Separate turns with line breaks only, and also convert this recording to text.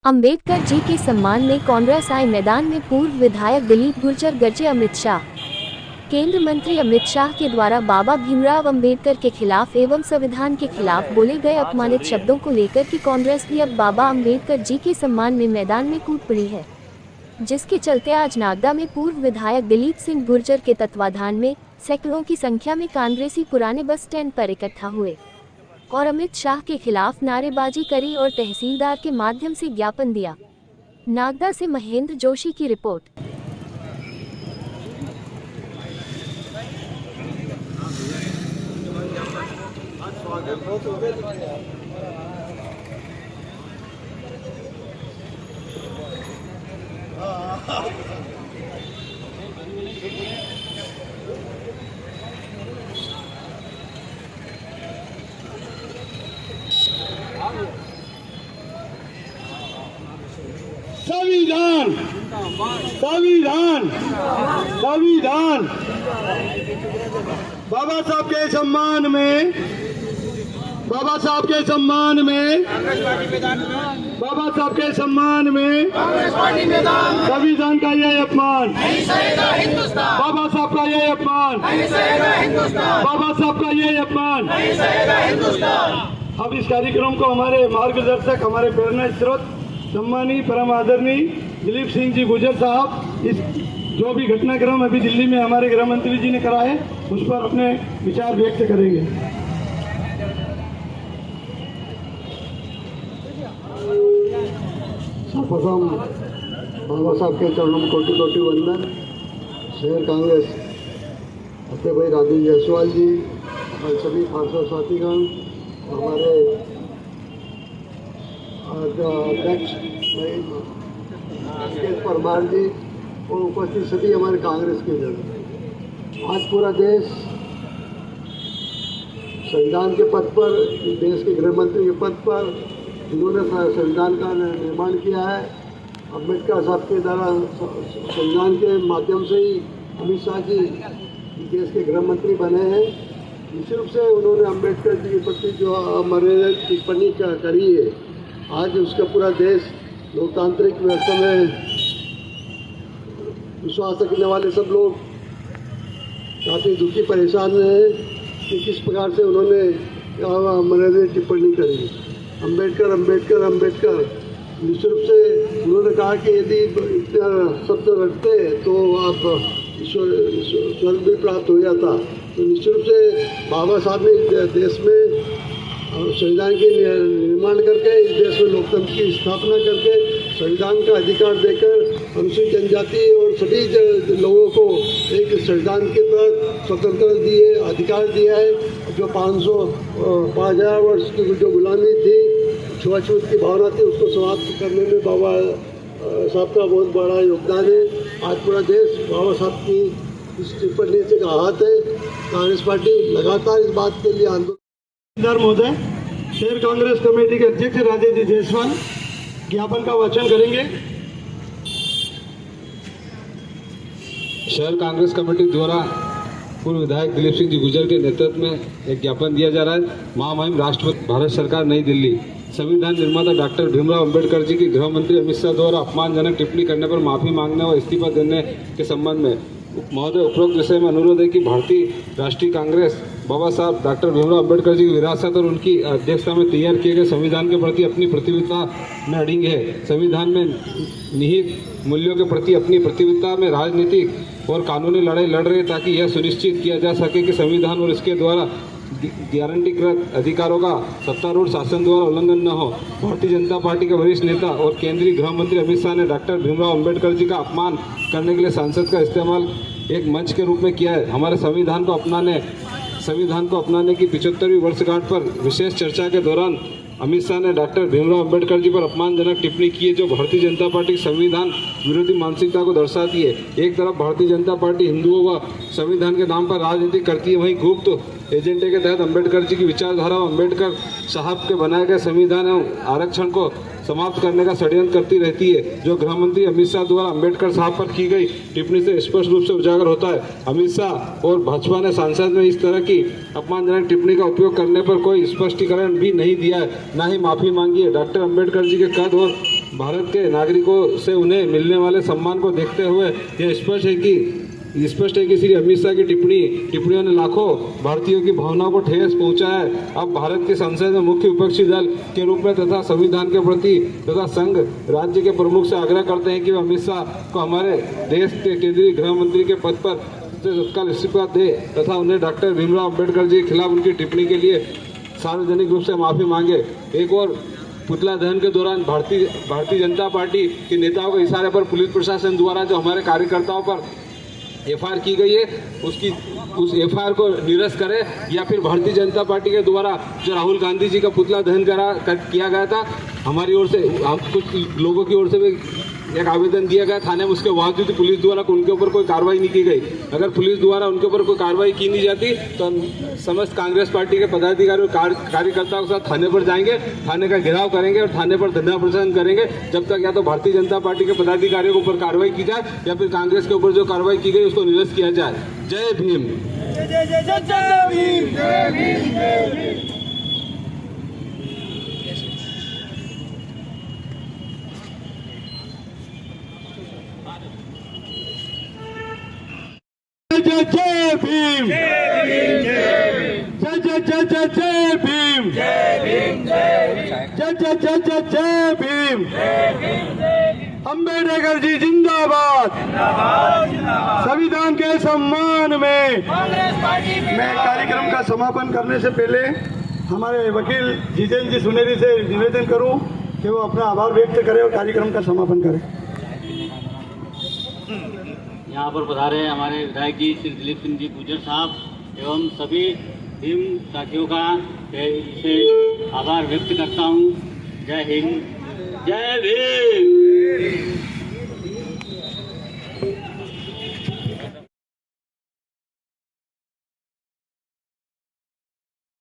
अंबेडकर जी के सम्मान में कांग्रेस आए मैदान में पूर्व विधायक दिलीप गुर्जर गरजे अमित शाह। केंद्र मंत्री अमित शाह के द्वारा बाबा भीमराव अंबेडकर के खिलाफ एवं संविधान के खिलाफ बोले गए अपमानित शब्दों को लेकर कि कांग्रेस भी अब बाबा अंबेडकर जी के सम्मान में मैदान में कूद पड़ी है, जिसके चलते आज नागदा में पूर्व विधायक दिलीप सिंह गुर्जर के तत्वाधान में सैकड़ों की संख्या में कांग्रेसी पुराने बस स्टैंड पर इकट्ठा हुए और अमित शाह के खिलाफ नारेबाजी करी और तहसीलदार के माध्यम से ज्ञापन दिया। नागदा से महेंद्र जोशी की रिपोर्ट।
संविधान संविधान संविधान बाबा साहब के सम्मान में बाबा साहब के सम्मान में बाबा साहब के सम्मान में संविधान का ये अपमान, बाबा साहब का ये अपमान, बाबा साहब का ये अपमान। अब इस कार्यक्रम को हमारे मार्गदर्शक, हमारे प्रेरणा स्रोत सम्मानीय परम आदरणीय दिलीप सिंह जी गुर्जर साहब, इस जो भी घटनाक्रम अभी दिल्ली में हमारे गृह मंत्री जी ने करा है उस पर अपने विचार व्यक्त करेंगे। सर्वप्रथम बाबा साहब के चरणों में कोटि कोटि वंदन। शहर कांग्रेस फतेह भाई राजू जायसवाल जी, हमारे सभी पार्षद साथीगण, हमारे अध्यक्ष भाई परमार जी और उपस्थित सभी हमारे कांग्रेस के जन। आज पूरा देश संविधान के पद पर, देश के गृह मंत्री के पद पर जिन्होंने संविधान का निर्माण किया है, अम्बेडकर साहब के द्वारा संविधान के माध्यम से ही अमित शाह जी देश के गृह मंत्री बने हैं। निश्चित रूप से उन्होंने अम्बेडकर जी के प्रति जो हमारे टिप्पणी करी है, आज उसका पूरा देश लोकतांत्रिक व्यवस्था में विश्वास रखने वाले सब लोग काफ़ी दुखी परेशान हैं कि किस प्रकार से उन्होंने हमारे टिप्पणी करी। अम्बेडकर अम्बेडकर अम्बेडकर, निश्चित रूप से उन्होंने कहा कि यदि इतना शब्द रखते तो आप स्वर्ग भी प्राप्त हो जाता। तो निश्चित रूप से बाबा साहब ने देश में संविधान के निर्माण करके, इस देश में लोकतंत्र की स्थापना करके, संविधान का अधिकार देकर अनुसूचित जनजाति और सभी लोगों को एक संविधान के तहत स्वतंत्रता दिए, अधिकार दिया है। जो 5,000 वर्ष की जो गुलामी थी, छुआछूत की भावना थी, उसको समाप्त करने में बाबा साहब का बहुत बड़ा योगदान है। आज पूरा देश बाबा साहब की इस टिप्पणी से आहत है। कांग्रेस पार्टी लगातार इस बात के लिए आंदोलन। महोदय, शहर कांग्रेस कमेटी के अध्यक्ष राजेश जी जायसवाल ज्ञापन का वाचन करेंगे।
शहर कांग्रेस कमेटी द्वारा पूर्व विधायक दिलीप सिंह जी गुर्जर के नेतृत्व में एक ज्ञापन दिया जा रहा है। महामहिम राष्ट्रपति भारत सरकार नई दिल्ली, संविधान निर्माता डॉक्टर भीमराव अंबेडकर जी की गृह मंत्री अमित शाह द्वारा अपमानजनक टिप्पणी करने पर माफी मांगने और इस्तीफा देने के संबंध में महोदय, उपरोक्त विषय में अनुरोध है कि भारतीय राष्ट्रीय कांग्रेस बाबा साहब डॉक्टर भीमराव अंबेडकर जी की विरासत और उनकी अध्यक्षता में तैयार किए गए संविधान के प्रति अपनी प्रतिबद्धता में अड़िग है। संविधान में निहित मूल्यों के प्रति अपनी प्रतिबद्धता में राजनीतिक और कानूनी लड़ाई लड़ रहे ताकि यह सुनिश्चित किया जा सके कि संविधान और इसके द्वारा गारंटीकृत अधिकारों का सत्तारूढ़ शासन द्वारा उल्लंघन न हो। भारतीय जनता पार्टी के वरिष्ठ नेता और केंद्रीय गृह मंत्री अमित शाह ने डॉक्टर भीमराव अंबेडकर जी का अपमान करने के लिए संसद का इस्तेमाल एक मंच के रूप में किया है। हमारे संविधान को अपनाने की 75वीं वर्षगांठ पर विशेष चर्चा के दौरान अमित शाह ने डॉक्टर भीमराव अंबेडकर जी पर अपमानजनक टिप्पणी की है, जो भारतीय जनता पार्टी की संविधान विरोधी मानसिकता को दर्शाती है। एक तरफ भारतीय जनता पार्टी हिंदुओं व संविधान के नाम पर राजनीति करती है, वहीं गुप्त एजेंडे के तहत अंबेडकर जी की विचारधारा और अंबेडकर साहब के बनाए गए संविधान एवं आरक्षण को समाप्त करने का षड्यंत्र करती रहती है, जो गृह मंत्री अमित शाह द्वारा अंबेडकर साहब पर की गई टिप्पणी से स्पष्ट रूप से उजागर होता है। अमित शाह और भाजपा ने सांसद में इस तरह की अपमानजनक टिप्पणी का उपयोग करने पर कोई स्पष्टीकरण भी नहीं दिया है, न ही माफी मांगी है। डॉक्टर अंबेडकर जी के कद और भारत के नागरिकों से उन्हें मिलने वाले सम्मान को देखते हुए यह स्पष्ट है कि श्री अमित शाह की टिप्पणियों ने लाखों भारतीयों की भावनाओं को ठेस पहुंचा है। अब भारत की संसद में मुख्य विपक्षी दल के रूप में तथा संविधान के प्रति तथा संघ राज्य के प्रमुख से आग्रह करते हैं कि वे अमित शाह को हमारे देश के केंद्रीय गृह मंत्री के पद पर तत्काल इस्तीफा दे तथा उन्हें डॉक्टर भीमराव अम्बेडकर जी के खिलाफ उनकी टिप्पणी के लिए सार्वजनिक रूप से माफी मांगे। एक और पुतला दहन के दौरान भारतीय जनता पार्टी के नेताओं के इशारे पर पुलिस प्रशासन द्वारा जो हमारे कार्यकर्ताओं पर एफआईआर की गई है उस एफआईआर को निरस्त करे, या फिर भारतीय जनता पार्टी के द्वारा जो राहुल गांधी जी का पुतला दहन किया गया था, हमारी ओर से कुछ लोगों की ओर से भी एक आवेदन दिया गया थाने में, उसके बावजूद पुलिस द्वारा उनके ऊपर कोई कार्रवाई नहीं की गई। अगर पुलिस द्वारा उनके ऊपर कोई कार्रवाई की नहीं जाती तो हम समस्त कांग्रेस पार्टी के पदाधिकारी और कार्यकर्ताओं के साथ थाने पर जाएंगे, थाने का घेराव करेंगे और थाने पर धरना प्रदर्शन करेंगे जब तक या तो भारतीय जनता पार्टी के पदाधिकारियों के ऊपर कार्रवाई की जाए या फिर कांग्रेस के ऊपर जो कार्रवाई की गई उसको निरस्त किया जाए। जय भीम।
जय भीम, जय भीम, जय भीम। अम्बेडकर जी जिंदाबाद। संविधान के सम्मान में मैं कार्यक्रम का समापन करने से पहले हमारे वकील जितेंद्र जी सुनेरी से निवेदन करूं कि वो अपना आभार व्यक्त करें और कार्यक्रम का समापन करें।
यहाँ पर पधारे हमारे विधायक जी श्री दिलीप सिंह जी गुर्जर साहब एवं सभी भीम साथियों का से आभार व्यक्त करता हूँ। जय हिंद, जय भीम।